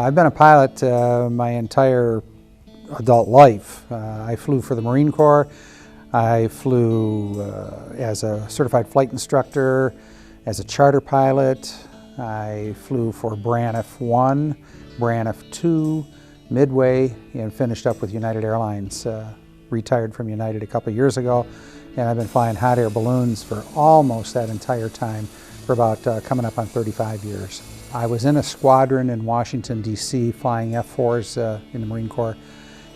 I've been a pilot my entire adult life. I flew for the Marine Corps. I flew as a certified flight instructor, as a charter pilot. I flew for Braniff 1, Braniff 2, Midway, and finished up with United Airlines. Retired from United a couple years ago, and I've been flying hot air balloons for almost that entire time, for about coming up on 35 years. I was in a squadron in Washington, D.C., flying F-4s in the Marine Corps,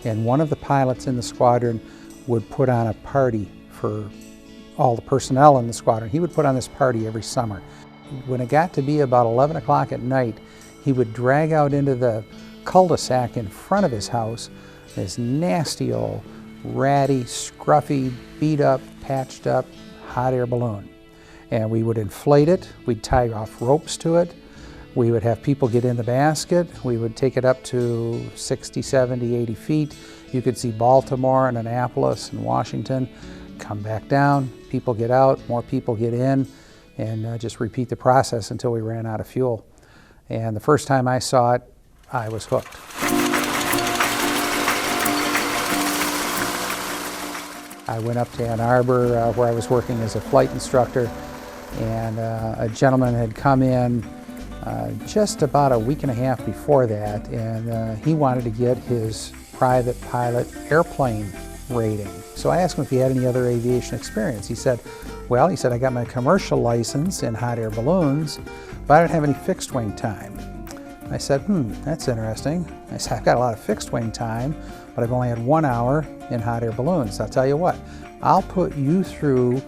and one of the pilots in the squadron would put on a party for all the personnel in the squadron. He would put on this party every summer. When it got to be about 11 o'clock at night, he would drag out into the cul-de-sac in front of his house this nasty old, ratty, scruffy, beat up, patched up hot air balloon. And we would inflate it, we'd tie off ropes to it, we would have people get in the basket, we would take it up to 60, 70, 80 feet. You could see Baltimore and Annapolis and Washington, come back down, people get out, more people get in, and just repeat the process until we ran out of fuel. And the first time I saw it, I was hooked. I went up to Ann Arbor where I was working as a flight instructor, and a gentleman had come in just about a week and a half before that, and he wanted to get his private pilot airplane rating. So I asked him if he had any other aviation experience. He said, well, he said, I got my commercial license in hot air balloons, but I don't have any fixed wing time. I said, that's interesting. I said, I've got a lot of fixed wing time, but I've only had 1 hour in hot air balloons. I'll tell you what, I'll put you through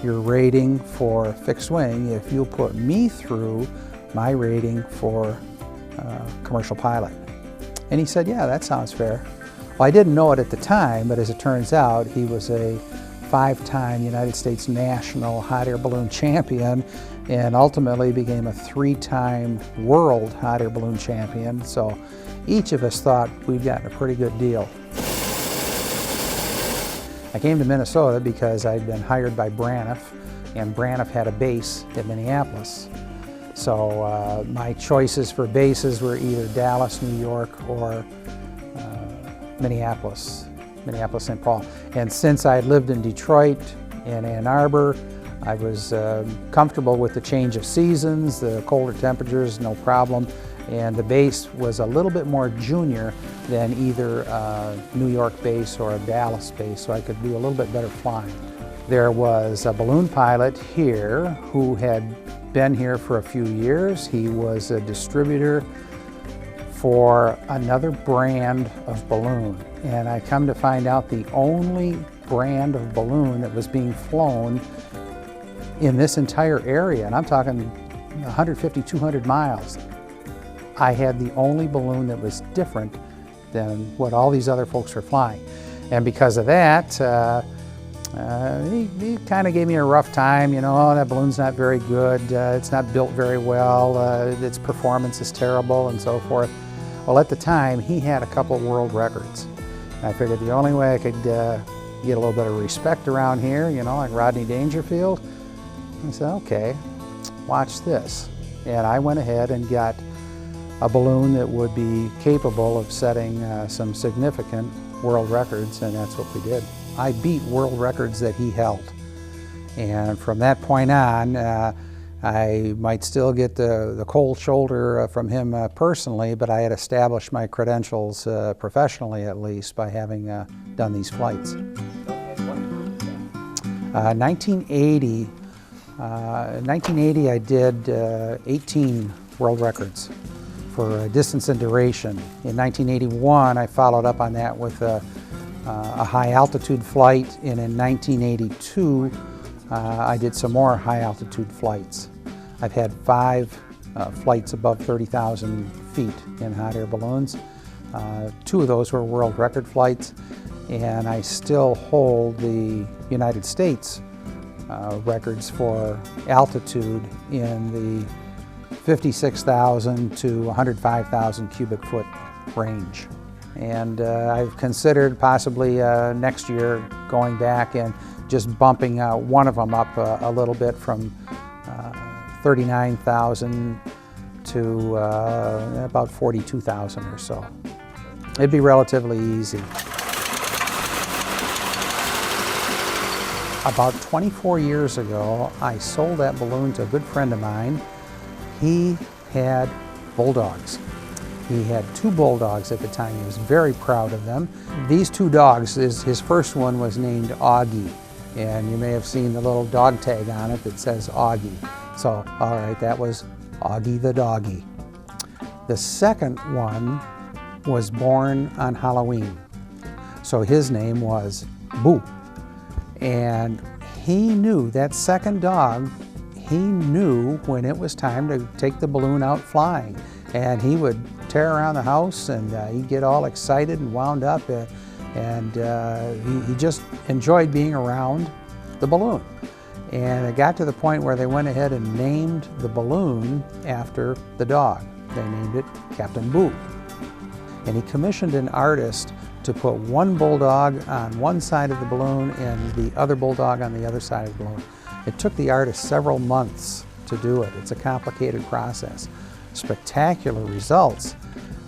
your rating for fixed wing if you'll put me through my rating for commercial pilot. And he said, yeah, that sounds fair. Well, I didn't know it at the time, but as it turns out, he was a 5-time United States national hot air balloon champion, and ultimately became a 3-time world hot air balloon champion. So each of us thought we'd gotten a pretty good deal. I came to Minnesota because I'd been hired by Braniff, and Braniff had a base in Minneapolis. So my choices for bases were either Dallas, New York, or Minneapolis, St. Paul. And since I had lived in Detroit and Ann Arbor, I was comfortable with the change of seasons, the colder temperatures, no problem. And the base was a little bit more junior than either a New York base or a Dallas base, so I could do a little bit better flying. There was a balloon pilot here who had been here for a few years. He was a distributor for another brand of balloon. And I come to find out the only brand of balloon that was being flown in this entire area, and I'm talking 150, 200 miles, I had the only balloon that was different than what all these other folks were flying. And because of that, he kind of gave me a rough time, you know, oh, that balloon's not very good, it's not built very well, its performance is terrible, and so forth. Well, at the time, he had a couple world records. And I figured the only way I could get a little bit of respect around here, you know, like Rodney Dangerfield, I said, okay, watch this. And I went ahead and got a balloon that would be capable of setting some significant world records, and that's what we did. I beat world records that he held. And from that point on, I might still get the cold shoulder from him personally, but I had established my credentials professionally, at least, by having done these flights. 1980, I did 18 world records for distance and duration. In 1981, I followed up on that with a high altitude flight, and in 1982, I did some more high altitude flights. I've had 5 flights above 30,000 feet in hot air balloons. 2 of those were world record flights, and I still hold the United States records for altitude in the 56,000 to 105,000 cubic foot range. And I've considered possibly next year going back and just bumping one of them up a little bit from 39,000 to about 42,000 or so. It'd be relatively easy. About 24 years ago, I sold that balloon to a good friend of mine. He had bulldogs. He had 2 bulldogs at the time. He was very proud of them. These 2 dogs, his first one was named Augie, and you may have seen the little dog tag on it that says Augie. So, all right, that was Augie the doggy. The second one was born on Halloween, so his name was Boo. And he knew, that second dog, he knew when it was time to take the balloon out flying. And he would tear around the house, and he'd get all excited and wound up, and he just enjoyed being around the balloon. And it got to the point where they went ahead and named the balloon after the dog. They named it Captain Boo. And he commissioned an artist to put one bulldog on one side of the balloon and the other bulldog on the other side of the balloon. It took the artist several months to do it. It's a complicated process. Spectacular results.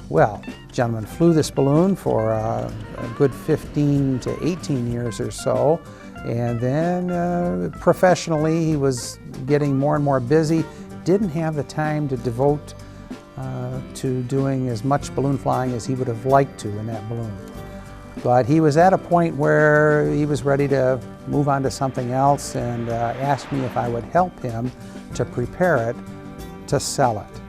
Well, the gentleman flew this balloon for a good 15 to 18 years or so, and then professionally he was getting more and more busy, didn't have the time to devote to doing as much balloon flying as he would have liked to in that balloon. But he was at a point where he was ready to move on to something else, and asked me if I would help him to prepare it to sell it.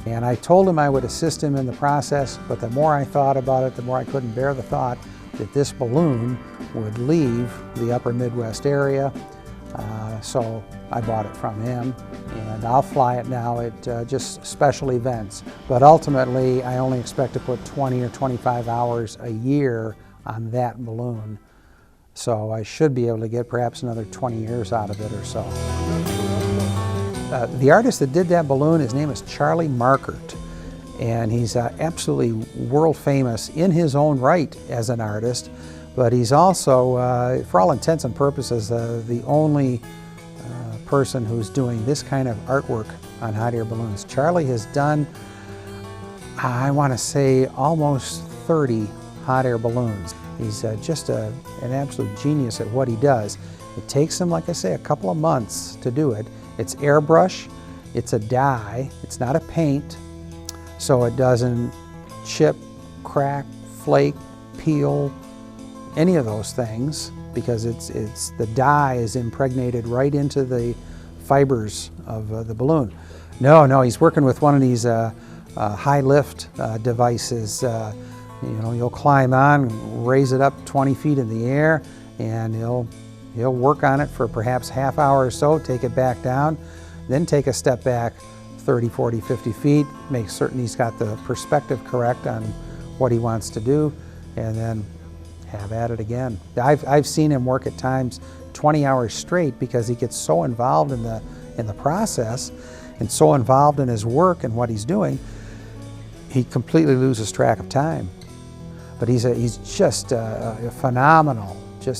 And I told him I would assist him in the process, but the more I thought about it, the more I couldn't bear the thought that this balloon would leave the upper Midwest area. So I bought it from him, and I'll fly it now at just special events. But ultimately, I only expect to put 20 or 25 hours a year on that balloon. So I should be able to get perhaps another 20 years out of it or so. The artist that did that balloon, his name is Charlie Markert, and he's absolutely world famous in his own right as an artist, but he's also, for all intents and purposes, the only person who's doing this kind of artwork on hot air balloons. Charlie has done, I want to say, almost 30 hot air balloons. He's just an absolute genius at what he does. It takes him, like I say, a couple of months to do it. It's airbrush, it's a dye, it's not a paint, so it doesn't chip, crack, flake, peel, any of those things, because the dye is impregnated right into the fibers of the balloon. No, he's working with one of these high lift devices. You know, you'll climb on, raise it up 20 feet in the air, and he'll work on it for perhaps half hour or so, take it back down, then take a step back 30, 40, 50 feet, make certain he's got the perspective correct on what he wants to do, and then have at it again. I've seen him work at times 20 hours straight because he gets so involved in the process and so involved in his work and what he's doing, he completely loses track of time. But he's just phenomenal.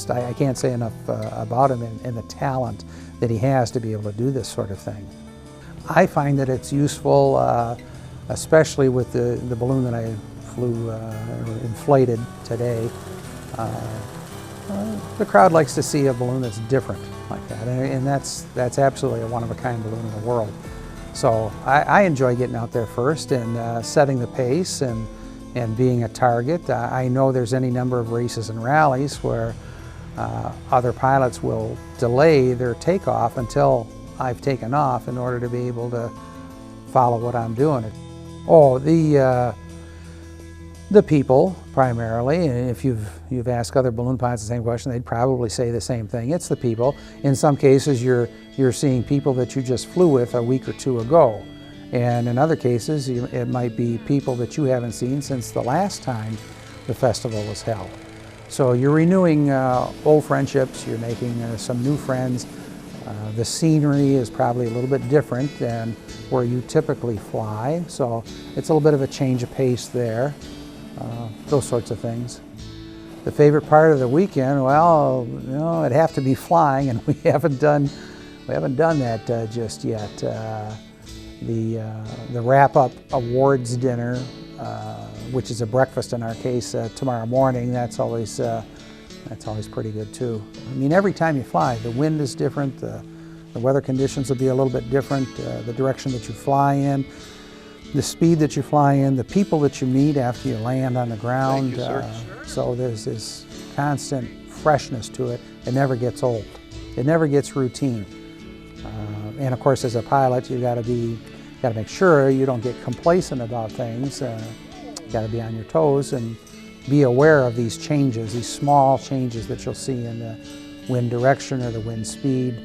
I can't say enough about him and the talent that he has to be able to do this sort of thing. I find that it's useful, especially with the balloon that I flew or inflated today. The crowd likes to see a balloon that's different like that, and that's absolutely a one-of-a-kind balloon in the world. So I enjoy getting out there first and setting the pace and being a target. I know there's any number of races and rallies where other pilots will delay their takeoff until I've taken off in order to be able to follow what I'm doing. Oh, the people primarily. And if you've asked other balloon pilots the same question, they'd probably say the same thing. It's the people. In some cases, you're seeing people that you just flew with a week or two ago, and in other cases, it might be people that you haven't seen since the last time the festival was held. So you're renewing old friendships, you're making some new friends. The scenery is probably a little bit different than where you typically fly, so it's a little bit of a change of pace there, those sorts of things. The favorite part of the weekend, well, you know, it'd have to be flying, and we haven't done that just yet. The wrap-up awards dinner, which is a breakfast in our case, tomorrow morning, that's always pretty good too. I mean, every time you fly, the wind is different, the weather conditions will be a little bit different, the direction that you fly in, the speed that you fly in, the people that you meet after you land on the ground. So there's this constant freshness to it. It never gets old. It never gets routine. And of course, as a pilot, you got to make sure you don't get complacent about things. You got to be on your toes and be aware of these changes, these small changes that you'll see in the wind direction or the wind speed,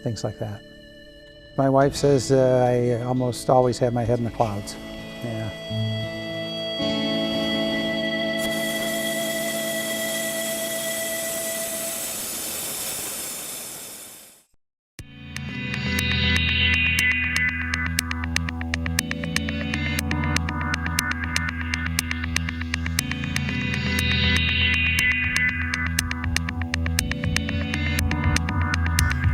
things like that. My wife says I almost always have my head in the clouds. Yeah.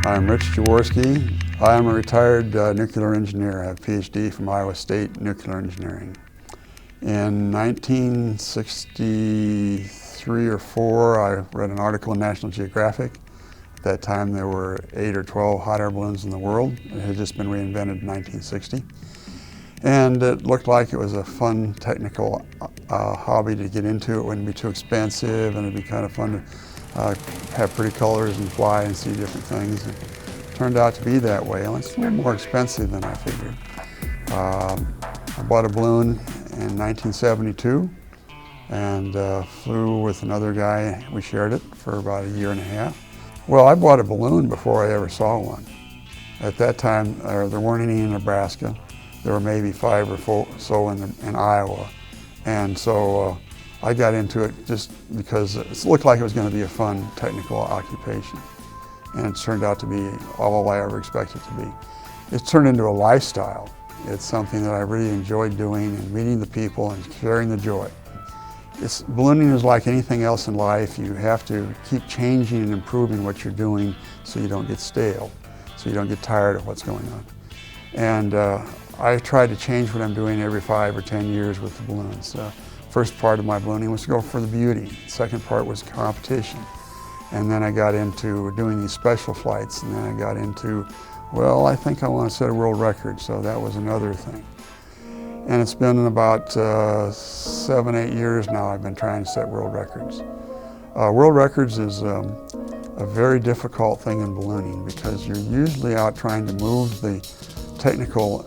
I'm Rich Jaworski. I am a retired nuclear engineer. I have a PhD from Iowa State Nuclear Engineering. In 1963 or 4, I read an article in National Geographic. At that time there were 8 or 12 hot air balloons in the world. It had just been reinvented in 1960. And it looked like it was a fun technical hobby to get into. It wouldn't be too expensive and it'd be kind of fun to have pretty colors and fly and see different things. It turned out to be that way. It's a little more expensive than I figured. I bought a balloon in 1972 and flew with another guy. We shared it for about a year and a half. Well, I bought a balloon before I ever saw one. At that time, there weren't any in Nebraska. There were maybe 5 or 4 so in Iowa. And so I got into it just because it looked like it was going to be a fun technical occupation. And it turned out to be all I ever expected it to be. It's turned into a lifestyle. It's something that I really enjoyed doing and meeting the people and sharing the joy. Ballooning is like anything else in life. You have to keep changing and improving what you're doing so you don't get stale, so you don't get tired of what's going on. And I try to change what I'm doing every 5 or 10 years with the balloons. First part of my ballooning was to go for the beauty. Second part was competition. And then I got into doing these special flights, and then I got into, well, I think I want to set a world record, so that was another thing. And it's been about 7, 8 years now I've been trying to set world records. World records is a very difficult thing in ballooning because you're usually out trying to move the technical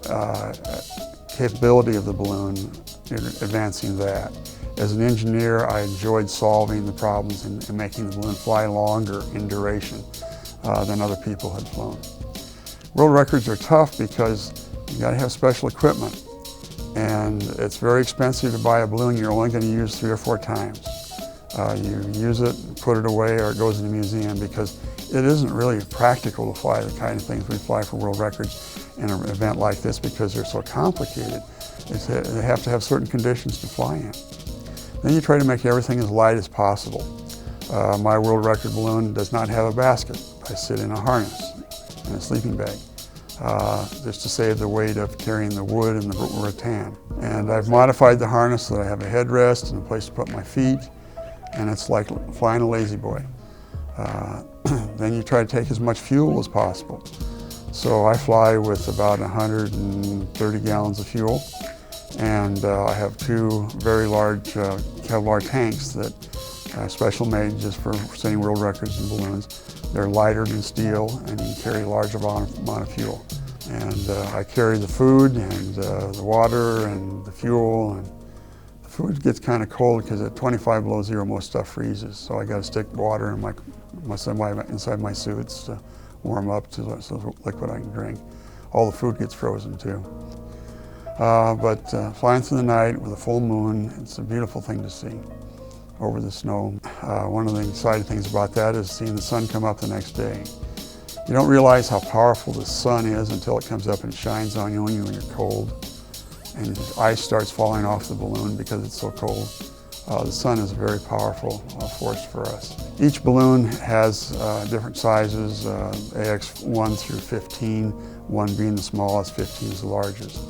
capability of the balloon, advancing that. As an engineer, I enjoyed solving the problems and making the balloon fly longer in duration than other people had flown. World records are tough because you got to have special equipment, and it's very expensive to buy a balloon you're only going to use 3 or 4 times. You use it, put it away, or it goes in the museum because it isn't really practical to fly the kind of things we fly for world records in an event like this because they're so complicated. They have to have certain conditions to fly in. Then you try to make everything as light as possible. My world record balloon does not have a basket. I sit in a harness, in a sleeping bag, just to save the weight of carrying the wood and the rattan. And I've modified the harness so that I have a headrest and a place to put my feet, and it's like flying a lazy boy. Then you try to take as much fuel as possible. So I fly with about 130 gallons of fuel, and I have 2 very large Kevlar tanks that are special made just for setting world records in balloons. They're lighter than steel, and you can carry a large amount of fuel. And I carry the food and the water and the fuel, and the food gets kind of cold because at 25 below zero most stuff freezes. So I got to stick water in inside my suits to warm up to the liquid I can drink. All the food gets frozen too. But flying through the night with a full moon, it's a beautiful thing to see over the snow. One of the exciting things about that is seeing the sun come up the next day. You don't realize how powerful the sun is until it comes up and shines on you when you're cold. And ice starts falling off the balloon because it's so cold. The sun is a very powerful force for us. Each balloon has different sizes, AX1 through 15, 1 being the smallest, 15 is the largest.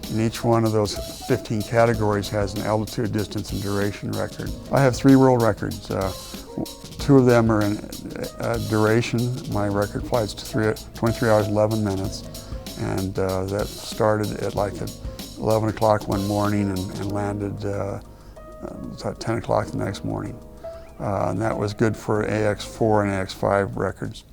And each one of those 15 categories has an altitude, distance, and duration record. I have 3 world records. 2 of them are in duration. My record flights to 23 hours, 11 minutes. And that started at like at 11 o'clock one morning and landed at 10 o'clock the next morning. And that was good for AX4 and AX5 records.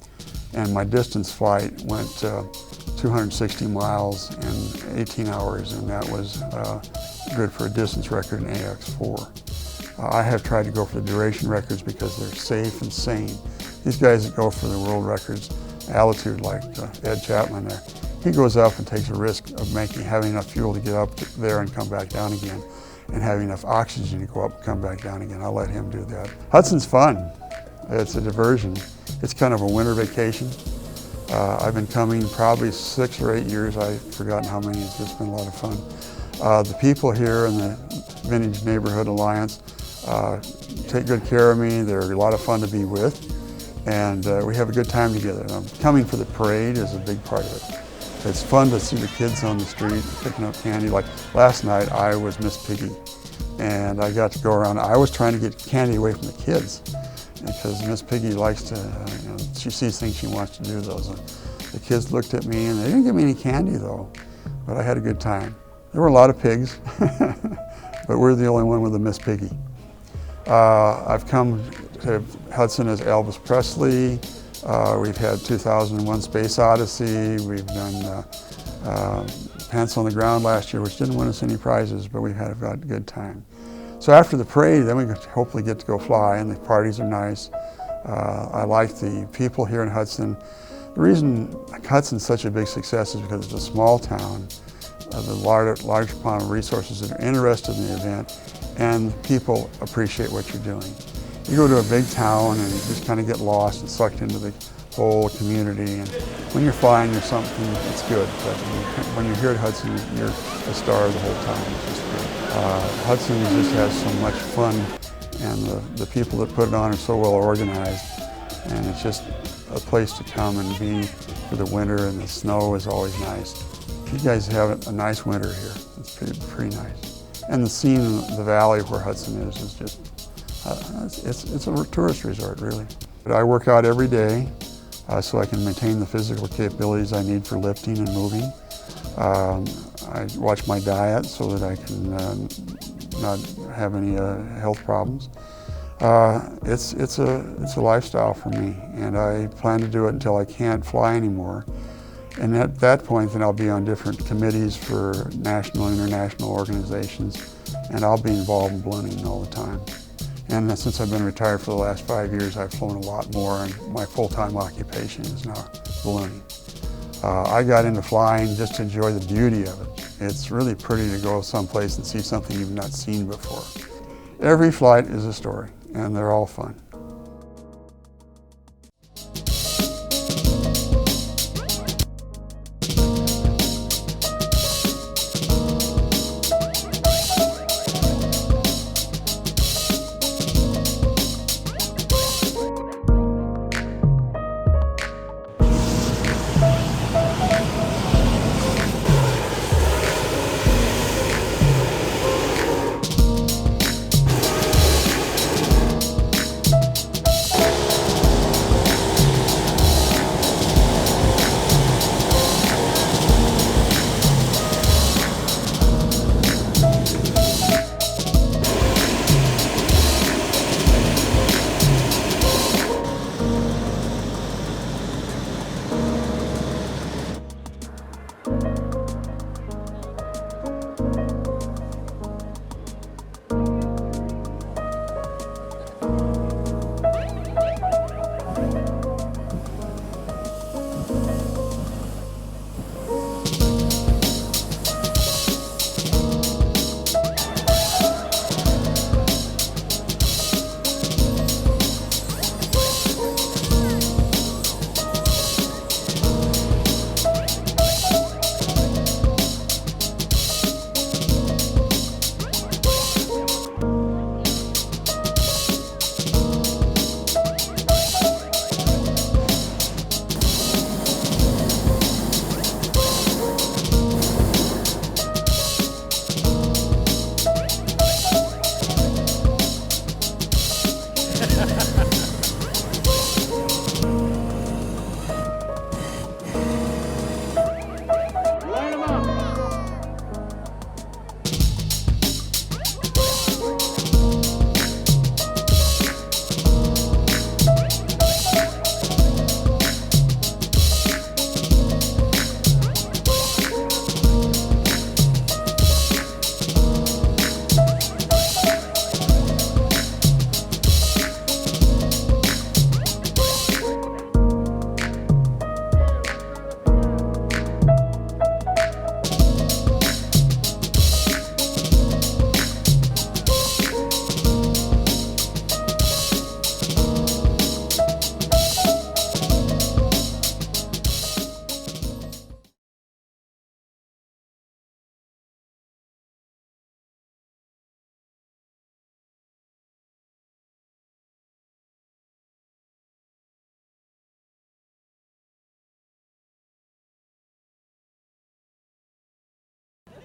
And my distance flight went 260 miles in 18 hours, and that was good for a distance record in AX4. I have tried to go for the duration records because they're safe and sane. These guys that go for the world records, altitude, like Ed Chapman there, he goes up and takes a risk of having enough fuel to get up there and come back down again, and having enough oxygen to go up and come back down again. I'll let him do that. Hudson's fun. It's a diversion. It's kind of a winter vacation. I've been coming probably 6 or 8 years. I've forgotten how many. It's just been a lot of fun. The people here in the Vintage Neighborhood Alliance take good care of me. They're a lot of fun to be with, and we have a good time together. Coming for the parade is a big part of it. It's fun to see the kids on the street picking up candy. Like last night, I was Miss Piggy, and I got to go around. I was trying to get candy away from the kids, because Miss Piggy likes to, she sees things she wants to do those. The kids looked at me, and they didn't give me any candy though, but I had a good time. There were a lot of pigs, but we're the only one with a Miss Piggy. I've come to Hudson as Elvis Presley. We've had 2001 Space Odyssey. We've done Pants on the Ground last year, which didn't win us any prizes, but we've had a good time. So after the parade, then we hopefully get to go fly, and the parties are nice. I like the people here in Hudson. The reason Hudson's such a big success is because it's a small town, the large amount of resources that are interested in the event, and people appreciate what you're doing. You go to a big town and you just kind of get lost and sucked into the whole community, and when you're flying, you're something that's good. But when you're here at Hudson, you're a star the whole time. It's just great. Hudson just has so much fun, and the people that put it on are so well organized, and it's just a place to come and be for the winter, and the snow is always nice. You guys have a nice winter here. It's pretty nice. And the scene in the valley where Hudson is just, it's a tourist resort, really. But I work out every day so I can maintain the physical capabilities I need for lifting and moving. I watch my diet so that I can not have any health problems. It's a lifestyle for me, and I plan to do it until I can't fly anymore. And at that point, then I'll be on different committees for national and international organizations, and I'll be involved in ballooning all the time. And since I've been retired for the last 5 years, I've flown a lot more, and my full-time occupation is now ballooning. I got into flying just to enjoy the beauty of it. It's really pretty to go someplace and see something you've not seen before. Every flight is a story, and they're all fun.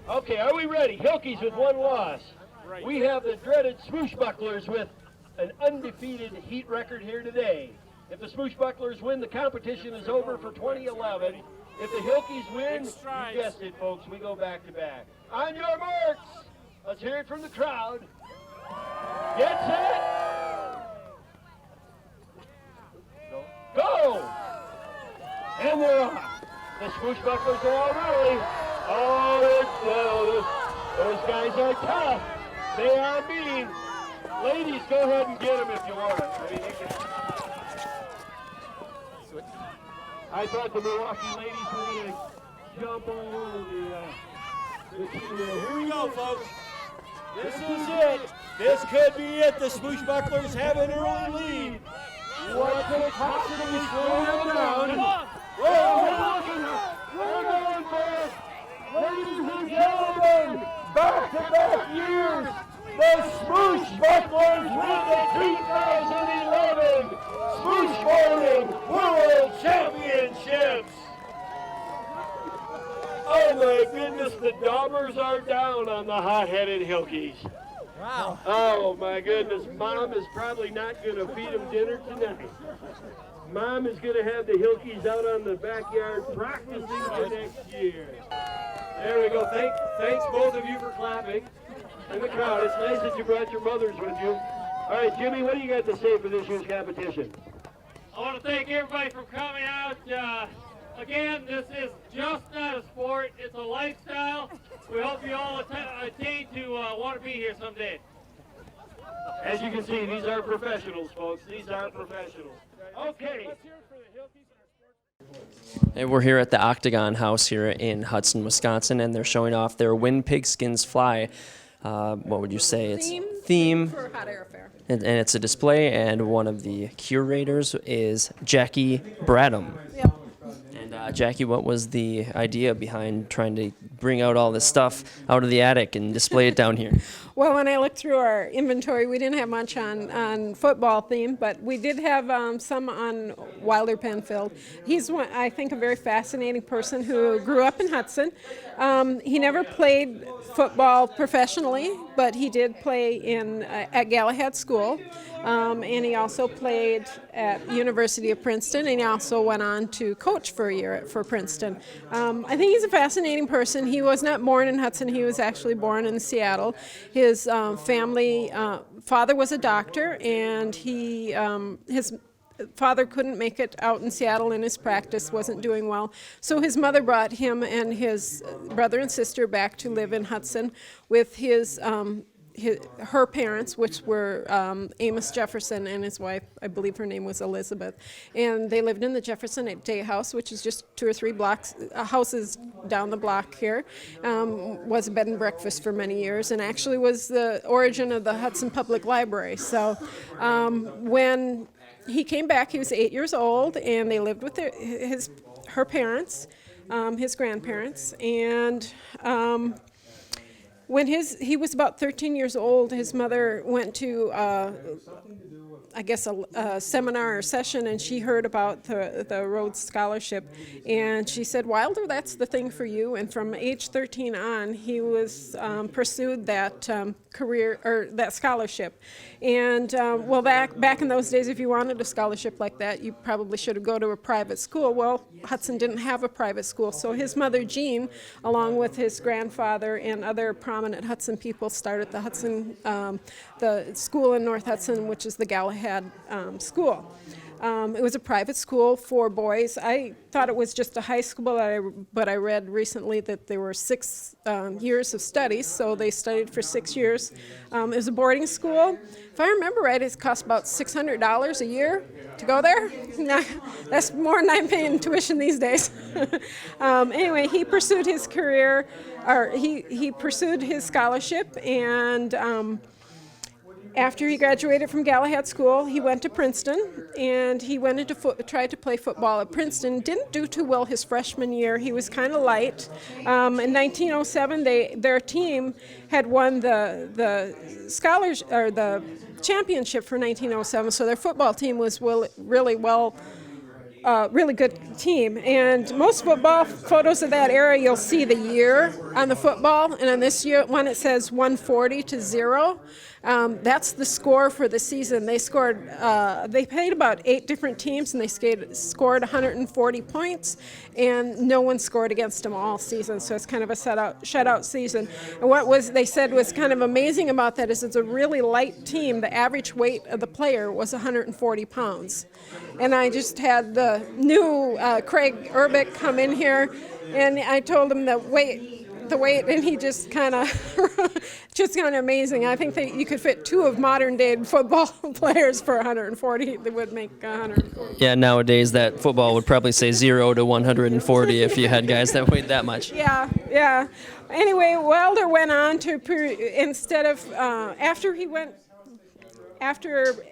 Okay, are we ready? Hilkies with one loss. We have the dreaded Smooshbucklers with an undefeated heat record here today. If the Smooshbucklers win, the competition is over for 2011. If the Hilkies win, you guessed it, folks, we go back to back. On your marks, let's hear it from the crowd. Get set. Go! And they're off. The Smooshbucklers are all ready. Those guys are tough. They are mean. Ladies, go ahead and get them if you want. I thought the Milwaukee ladies were going to jump all over the here we go, folks. This is it. This could be it. The Smooshbucklers have an early lead. What could possibly slow them down? We're going for it. Ladies and gentlemen, back-to-back years, the Smooshbucklers win the 2011 Smooshboarding World Championships. Oh my goodness, the Daubers are down on the hot-headed Hilkies. Wow. Oh my goodness, Mom is probably not going to feed them dinner tonight. Mom is going to have the Hilkies out on the backyard practicing for next year. There we go. Thanks both of you for clapping. And the crowd, it's nice that you brought your mothers with you. All right, Jimmy, what do you got to say for this year's competition? I want to thank everybody for coming out. Again, this is just not a sport, it's a lifestyle. We hope you all attain to want to be here someday. As you can see, these are professionals, folks. These are professionals. Okay. And we're here at the Octagon House here in Hudson, Wisconsin, and they're showing off their When Pigskins Fly. What would you say? It's theme for Hot Air Affair. And it's a display, and one of the curators is Jackie Bradham. Yep. And Jackie, what was the idea behind trying to bring out all this stuff out of the attic and display it down here? Well, when I looked through our inventory, we didn't have much on football theme, but we did have some on Wilder Penfield. He's, I think, a very fascinating person who grew up in Hudson. He never played football professionally, but he did play at Galahad School. And he also played at University of Princeton, and he also went on to coach for a year for Princeton. I think he's a fascinating person. He was not born in Hudson. He was actually born in Seattle. His family, father was a doctor, and his father couldn't make it out in Seattle, and his practice wasn't doing well. So his mother brought him and his brother and sister back to live in Hudson with her parents, which were Amos Jefferson and his wife, I believe her name was Elizabeth. And they lived in the Jefferson Day House, which is just 2 or 3 houses down the block here. Was a bed and breakfast for many years, and actually was the origin of the Hudson Public Library. So when he came back, he was 8 years old, and they lived with her parents, his grandparents, and when he was about 13 years old, his mother went to, a seminar or session, and she heard about the Rhodes Scholarship, and she said, "Wilder, that's the thing for you." And from age 13 on, he was pursued that career or that scholarship. And back in those days, if you wanted a scholarship like that, you probably should have go to a private school. Well, Hudson didn't have a private school, so his mother, Jean, along with his grandfather and other prominent Hudson people, started the Hudson, the school in North Hudson, which is the Galahad School. It was a private school for boys. I thought it was just a high school, but I read recently that there were 6 years of studies, so they studied for 6 years. It was a boarding school. If I remember right, it cost about $600 a year to go there. That's more than I'm paying tuition these days. Anyway, he pursued his career, or he pursued his scholarship, and after he graduated from Galahad School, he went to Princeton, and he went into tried to play football at Princeton. Didn't do too well his freshman year. He was kind of light. In 1907, their team had won the championship for 1907. So their football team was really well really good team. And most football photos of that era, you'll see the year on the football, and on this year one it says 140-0. That's the score for the season. They scored. They played about 8 different teams, and they scored 140 points, and no one scored against them all season. So it's kind of a shutout season. And what they said was kind of amazing about that is it's a really light team. The average weight of the player was 140 pounds. And I just had the new Craig Urbick come in here, and I told him the weight, and he just kind of amazing. I think that you could fit 2 of modern day football players for 140. They would make 140. Yeah, nowadays that football would probably say 0 to 140 if you had guys that weighed that much. Yeah. Anyway, Wilder went on to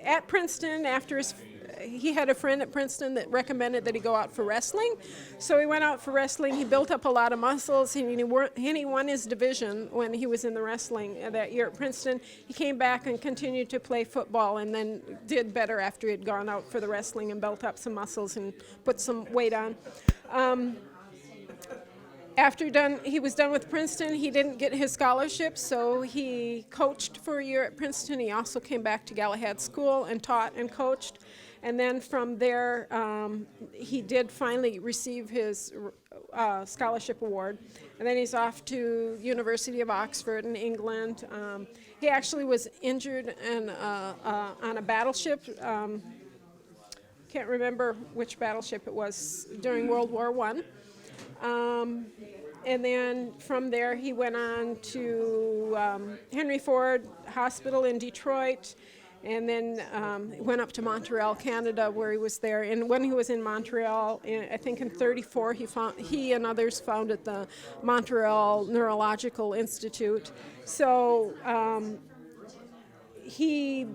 at Princeton, he had a friend at Princeton that recommended that he go out for wrestling. So he went out for wrestling. He built up a lot of muscles, and he won his division when he was in the wrestling that year at Princeton. He came back and continued to play football, and then did better after he had gone out for the wrestling and built up some muscles and put some weight on. After he was done with Princeton, he didn't get his scholarship, so he coached for a year at Princeton. He also came back to Galahad School and taught and coached. And then from there, he did finally receive his scholarship award. And then he's off to University of Oxford in England. He actually was injured on a battleship. Can't remember which battleship it was during World War I. And then from there, he went on to Henry Ford Hospital in Detroit. And then went up to Montreal, Canada, where he was there. And when he was in Montreal, I think in '34, he and others founded the Montreal Neurological Institute. So he,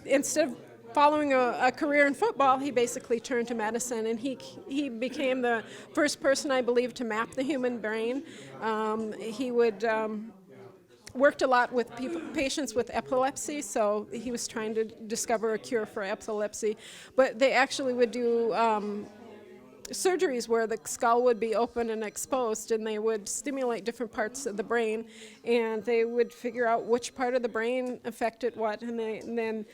instead of following a career in football, he basically turned to medicine, and he became the first person, I believe, to map the human brain. He would worked a lot with patients with epilepsy, so he was trying to discover a cure for epilepsy. But they actually would do surgeries where the skull would be open and exposed, and they would stimulate different parts of the brain, and they would figure out which part of the brain affected what. And then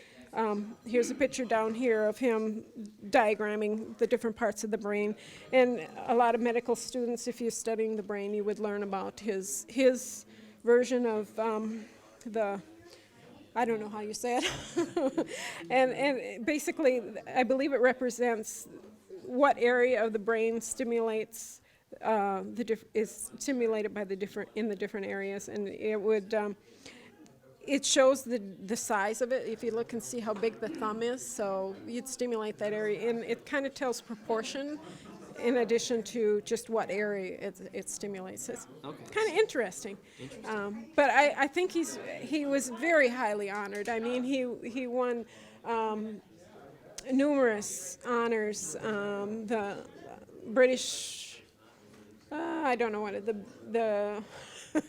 here's a picture down here of him diagramming the different parts of the brain. And a lot of medical students, if you're studying the brain, you would learn about his version of I don't know how you say it. and basically, I believe it represents what area of the brain stimulates is stimulated by the different areas, and it would it shows the size of it. If you look and see how big the thumb is, so you'd stimulate that area, and it kind of tells proportion in addition to just what area it stimulates. It's kind of interesting. But I think he was very highly honored. I mean, he won numerous honors. The British, I don't know what the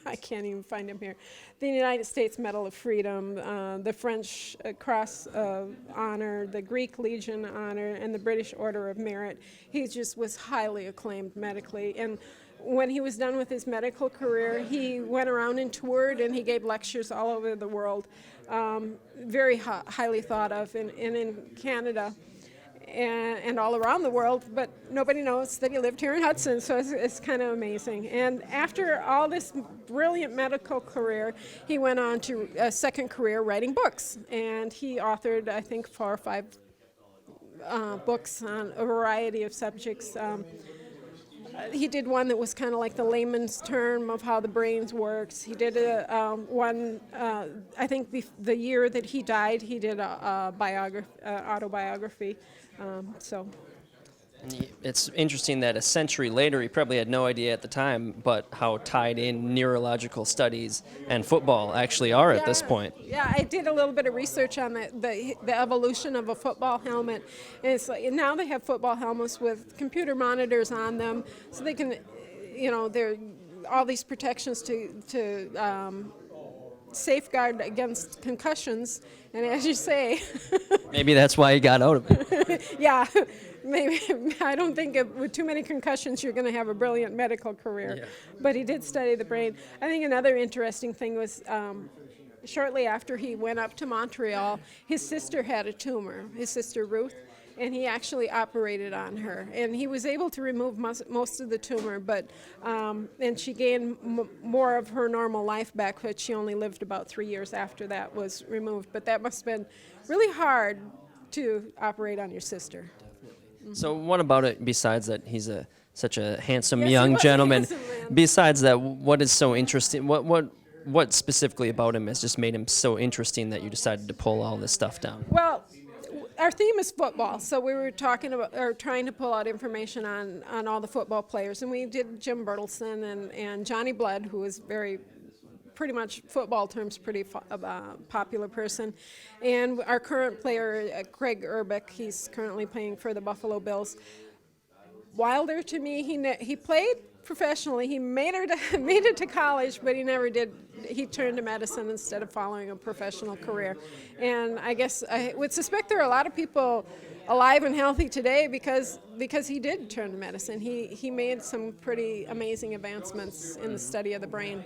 I can't even find him here. The United States Medal of Freedom, the French Cross of Honor, the Greek Legion Honor, and the British Order of Merit. He just was highly acclaimed medically. And when he was done with his medical career, he went around and toured, and he gave lectures all over the world, very highly thought of, and in Canada. And all around the world, but nobody knows that he lived here in Hudson, so it's kind of amazing. And after all this brilliant medical career, he went on to a second career writing books, and he authored, I think, 4 or 5 books on a variety of subjects. He did one that was kind of like the layman's term of how the brain works. He did one, I think the year that he died, he did a autobiography. It's interesting that a century later, he probably had no idea at the time, but how tied in neurological studies and football actually are at this point. Yeah, I did a little bit of research on the evolution of a football helmet. And it's like, now they have football helmets with computer monitors on them, so they can, there are all these protections to safeguard against concussions. And as you say, maybe that's why he got out of it. Yeah, maybe I don't think with too many concussions you're going to have a brilliant medical career. Yeah. But he did study the brain. I think another interesting thing was shortly after he went up to Montreal, his sister had a tumor, his sister Ruth, and he actually operated on her. And he was able to remove most of the tumor, but and she gained more of her normal life back, but she only lived about 3 years after that was removed. But that must have been really hard to operate on your sister. So what about it, besides that he's such a handsome Yes, he young was a gentleman, handsome man. besides that, what is so interesting, what specifically about him has just made him so interesting that you decided to pull all this stuff down? Well, our theme is football, so we were talking about or trying to pull out information on all the football players, and we did Jim Bertelsen and Johnny Blood, who was pretty much football terms pretty popular person, and our current player Craig Urbick. He's currently playing for the Buffalo Bills. Wilder, to me, he played professionally. He made it to college, but he never did. He turned to medicine instead of following a professional career. And I guess I would suspect there are a lot of people alive and healthy today because he did turn to medicine. He made some pretty amazing advancements in the study of the brain.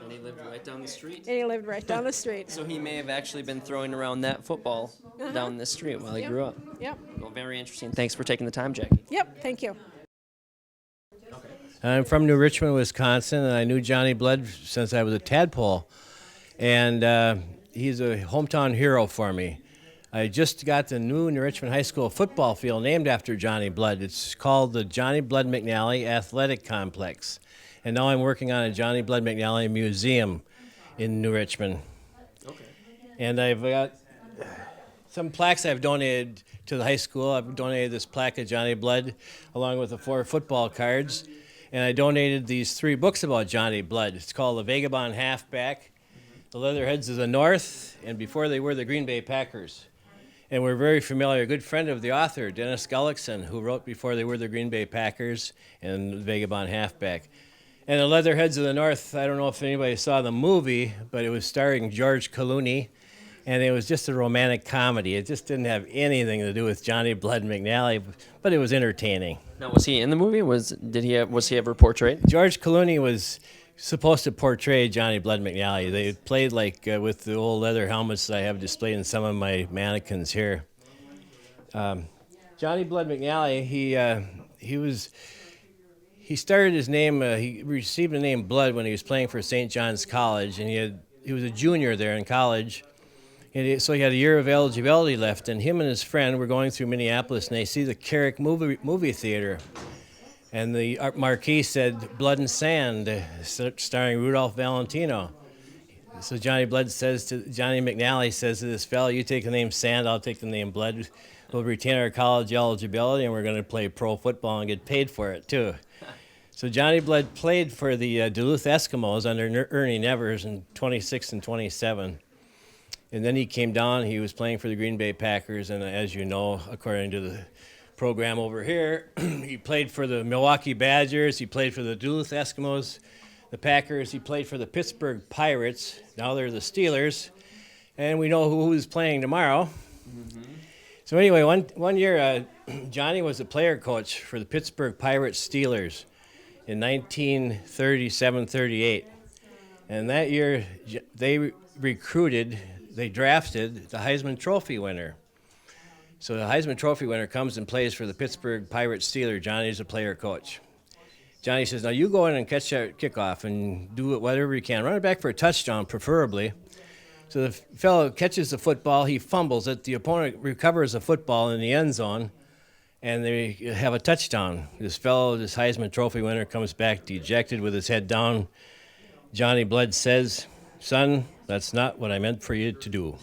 And he lived right down the street. And he lived right down the street. So he may have actually been throwing around that football down the street while he grew up. Yep. Well, very interesting. Thanks for taking the time, Jackie. Yep. Thank you. I'm from New Richmond, Wisconsin, and I knew Johnny Blood since I was a tadpole. And he's a hometown hero for me. I just got the new New Richmond High School football field named after Johnny Blood. It's called the Johnny Blood McNally Athletic Complex. And now I'm working on a Johnny Blood McNally Museum in New Richmond. Okay. And I've got some plaques I've donated to the high school. I've donated this plaque of Johnny Blood along with the 4 football cards. And I donated these 3 books about Johnny Blood. It's called The Vagabond Halfback, The Leatherheads of the North, and Before They Were the Green Bay Packers. And we're very familiar, a good friend of the author, Dennis Gullickson, who wrote Before They Were the Green Bay Packers and The Vagabond Halfback. And The Leatherheads of the North, I don't know if anybody saw the movie, but it was starring George Clooney, and it was just a romantic comedy. It just didn't have anything to do with Johnny Blood McNally, but it was entertaining. Now, was he in the movie? Was he ever portrayed? George Clooney was supposed to portray Johnny Blood McNally. They played like with the old leather helmets that I have displayed in some of my mannequins here. Johnny Blood McNally, he started his name. He received the name Blood when he was playing for St. John's College, and he was a junior there in college. And so he had a year of eligibility left, and him and his friend were going through Minneapolis, and they see the Carrick movie theater. And the marquee said Blood and Sand, starring Rudolph Valentino. So Johnny McNally says to this fellow, you take the name Sand, I'll take the name Blood. We'll retain our college eligibility, and we're going to play pro football and get paid for it, too. So Johnny Blood played for the Duluth Eskimos under Ernie Nevers in 26 and 27. And then he came down, he was playing for the Green Bay Packers, and as you know, according to the program over here, he played for the Milwaukee Badgers, he played for the Duluth Eskimos, the Packers, he played for the Pittsburgh Pirates, now they're the Steelers, and we know who's playing tomorrow. Mm-hmm. So anyway, one year, Johnny was the player coach for the Pittsburgh Pirates Steelers in 1937-38. And that year, they drafted the Heisman Trophy winner. So the Heisman Trophy winner comes and plays for the Pittsburgh Pirates Steelers. Johnny's a player coach. Johnny says, now you go in and catch that kickoff and do it whatever you can. Run it back for a touchdown, preferably. So the fellow catches the football, he fumbles it, the opponent recovers the football in the end zone, and they have a touchdown. This Heisman Trophy winner, comes back dejected with his head down. Johnny Blood says, son, that's not what I meant for you to do.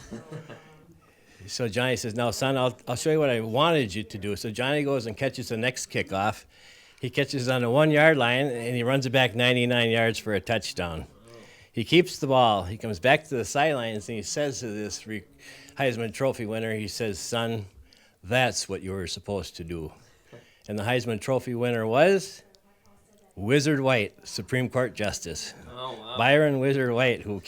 So Johnny says, now, son, I'll show you what I wanted you to do. So Johnny goes and catches the next kickoff. He catches on the 1 yard line, and he runs it back 99 yards for a touchdown. He keeps the ball. He comes back to the sidelines, and he says to this Heisman Trophy winner, he says, son, that's what you were supposed to do. And the Heisman Trophy winner was Wizard White, Supreme Court Justice. Oh, wow. Byron Wizard White, who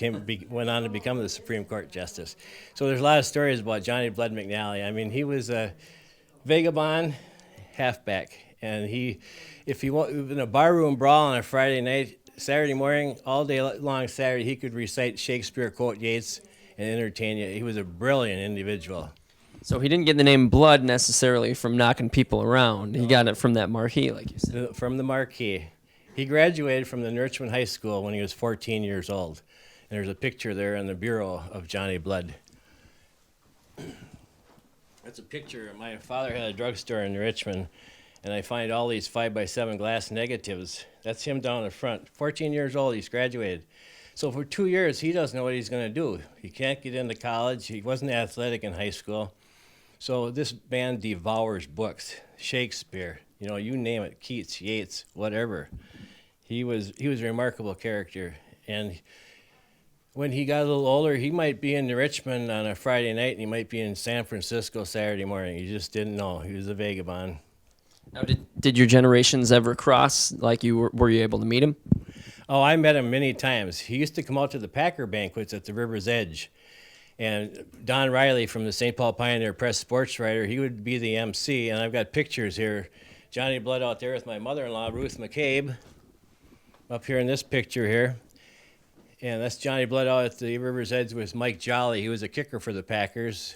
went on to become the Supreme Court Justice. So there's a lot of stories about Johnny Blood McNally. I mean, he was a vagabond. halfback. And if he was in a barroom brawl on a Friday night, Saturday morning, all day long Saturday, he could recite Shakespeare, quote Yeats, and entertain you. He was a brilliant individual. So he didn't get the name Blood necessarily from knocking people around. He got it from that marquee, like you said. From the marquee. He graduated from the Richmond High School when he was 14 years old. And there's a picture there in the bureau of Johnny Blood. That's a picture. My father had a drugstore in Richmond, and I find all these 5x7 glass negatives. That's him down the front. 14 years old, he's graduated. So for 2 years, he doesn't know what he's going to do. He can't get into college. He wasn't athletic in high school. So this man devours books, Shakespeare, you name it, Keats, Yeats, whatever. He was a remarkable character. And when he got a little older, he might be in Richmond on a Friday night, and he might be in San Francisco Saturday morning. You just didn't know. He was a vagabond. Now, did your generations ever cross? Like, were you able to meet him? Oh, I met him many times. He used to come out to the Packer banquets at the river's edge. And Don Riley from the St. Paul Pioneer Press sports writer, he would be the MC. And I've got pictures here. Johnny Blood out there with my mother-in-law, Ruth McCabe, up here in this picture here. And that's Johnny Blood out at the river's edge with Mike Jolly. He was a kicker for the Packers.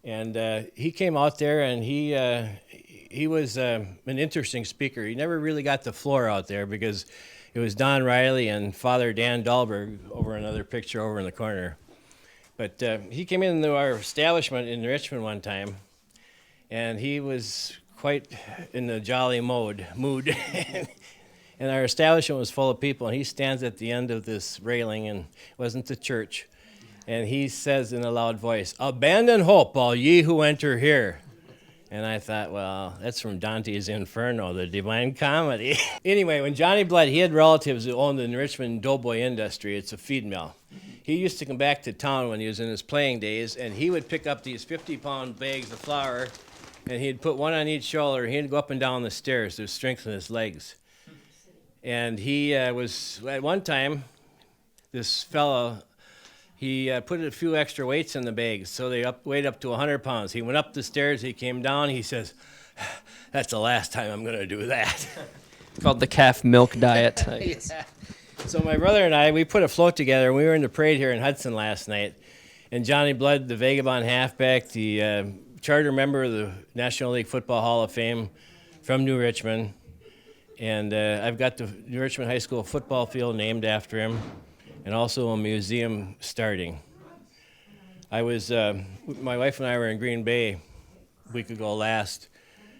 And he came out there, and he was an interesting speaker. He never really got the floor out there because it was Don Riley and Father Dan Dahlberg over another picture over in the corner. But he came into our establishment in Richmond one time, and he was quite in the jolly mood. And our establishment was full of people, and he stands at the end of this railing, and it wasn't the church. And he says in a loud voice, "Abandon hope, all ye who enter here." And I thought, well, that's from Dante's Inferno, the Divine Comedy. Anyway, when Johnny Blood, he had relatives who owned the Richmond Doughboy industry. It's a feed mill. He used to come back to town when he was in his playing days, and he would pick up these 50-pound bags of flour, and he'd put one on each shoulder, and he'd go up and down the stairs to strengthen his legs. And he was, at one time, this fellow, he put a few extra weights in the bags, so they weighed up to 100 pounds. He went up the stairs, he came down, he says, "That's the last time I'm going to do that." It's called the calf milk diet. Yeah. So my brother and I, we put a float together, and we were in the parade here in Hudson last night. And Johnny Blood, the vagabond halfback, the charter member of the National League Football Hall of Fame from New Richmond. And I've got the New Richmond High School football field named after him, and also a museum starting. My wife and I were in Green Bay a week ago last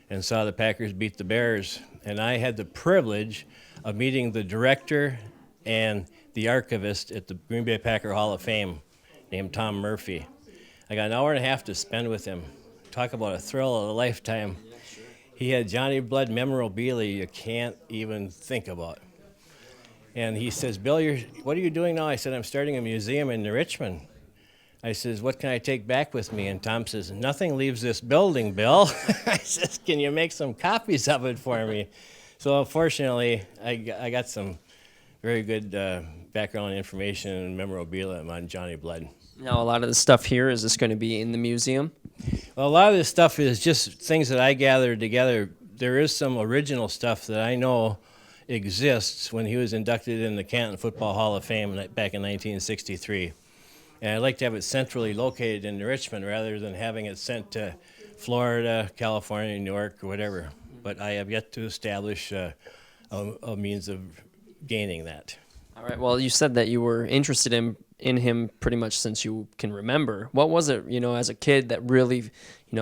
and saw the Packers beat the Bears. And I had the privilege of meeting the director and the archivist at the Green Bay Packer Hall of Fame named Tom Murphy. I got an hour and a half to spend with him. Talk about a thrill of a lifetime. He had Johnny Blood memorabilia you can't even think about. And he says, "Bill, what are you doing now?" I said, "I'm starting a museum in Richmond." I says, "What can I take back with me?" And Tom says, "Nothing leaves this building, Bill." I says, "Can you make some copies of it for me?" So fortunately, I got some very good background information and memorabilia on Johnny Blood. Now, a lot of the stuff here, is this going to be in the museum? Well, a lot of this stuff is just things that I gathered together. There is some original stuff that I know exists when he was inducted in the Canton Football Hall of Fame back in 1963. And I'd like to have it centrally located in Richmond rather than having it sent to Florida, California, New York, or whatever. But I have yet to establish a means of gaining that. All right. Well, you said that you were interested in him pretty much since you can remember. What was it, as a kid that really,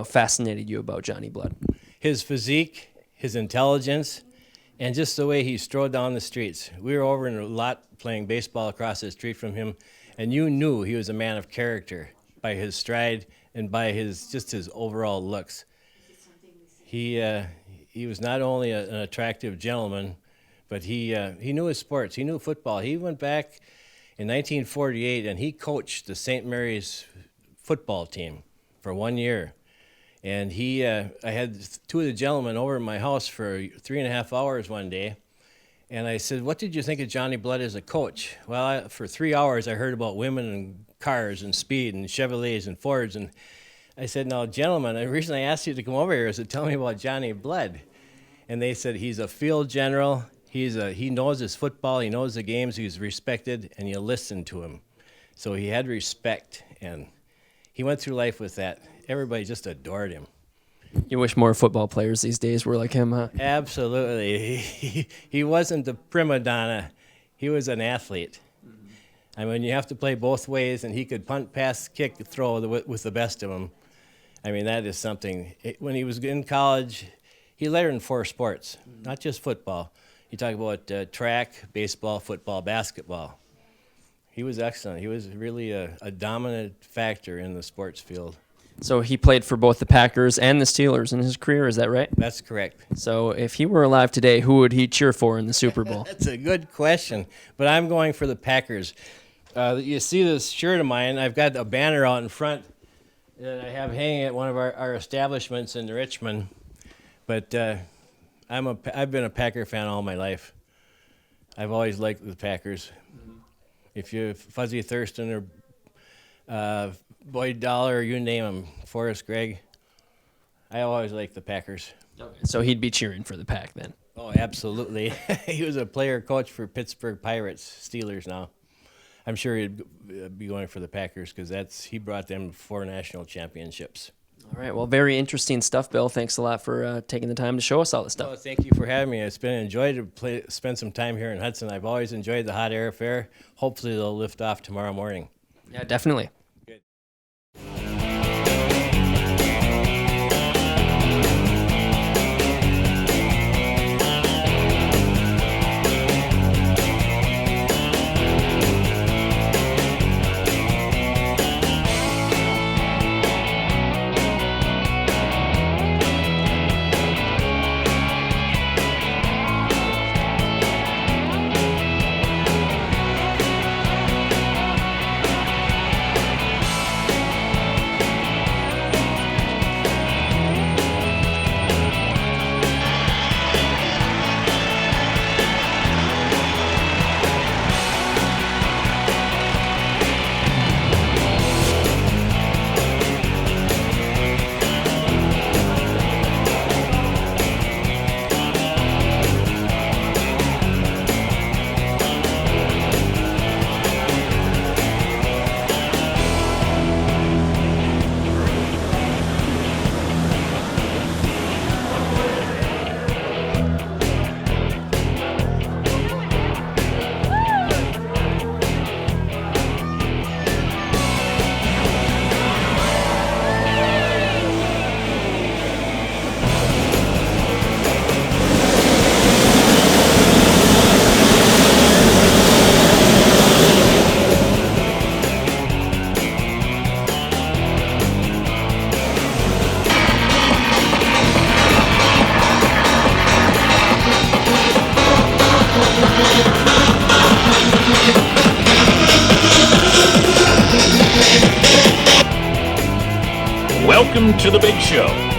fascinated you about Johnny Blood? His physique, his intelligence, and just the way he strode down the streets. We were over in a lot playing baseball across the street from him, and you knew he was a man of character by his stride and by his overall looks. He was not only an attractive gentleman, but he knew his sports. He knew football. He went back in 1948, and he coached the St. Mary's football team for 1 year. And I had two of the gentlemen over at my house for 3.5 hours one day, and I said, "What did you think of Johnny Blood as a coach?" Well, for 3 hours, I heard about women and cars and speed and Chevrolets and Fords, and I said, now, gentlemen, the reason I asked you to come over here is to tell me about Johnny Blood. And they said, he's a field general. He knows his football. He knows the games. He's respected, and you listen to him. So he had respect, and he went through life with that. Everybody just adored him. You wish more football players these days were like him, huh? Absolutely. He wasn't the prima donna. He was an athlete. I mean, you have to play both ways, and he could punt, pass, kick, throw with the best of them. I mean, that is something. When he was in college, he learned 4 sports, not just football. You talk about track, baseball, football, basketball. He was excellent. He was really a dominant factor in the sports field. So he played for both the Packers and the Steelers in his career, is that right? That's correct. So if he were alive today, who would he cheer for in the Super Bowl? That's a good question, but I'm going for the Packers. You see this shirt of mine, I've got a banner out in front that I have hanging at one of our establishments in Richmond. But I've been a Packer fan all my life. I've always liked the Packers. If you Fuzzy Thurston or Boyd Dollar, you name them, Forrest Gregg, I always liked the Packers. So he'd be cheering for the Pack then. Oh, absolutely. He was a player coach for Pittsburgh Pirates, Steelers now. I'm sure he'd be going for the Packers because he brought them 4 national championships. All right. Well, very interesting stuff, Bill. Thanks a lot for taking the time to show us all this stuff. Oh, thank you for having me. It's been an enjoy to spend some time here in Hudson. I've always enjoyed the Hot Air Affair. Hopefully they'll lift off tomorrow morning. Yeah, definitely. Good. Welcome to the big show.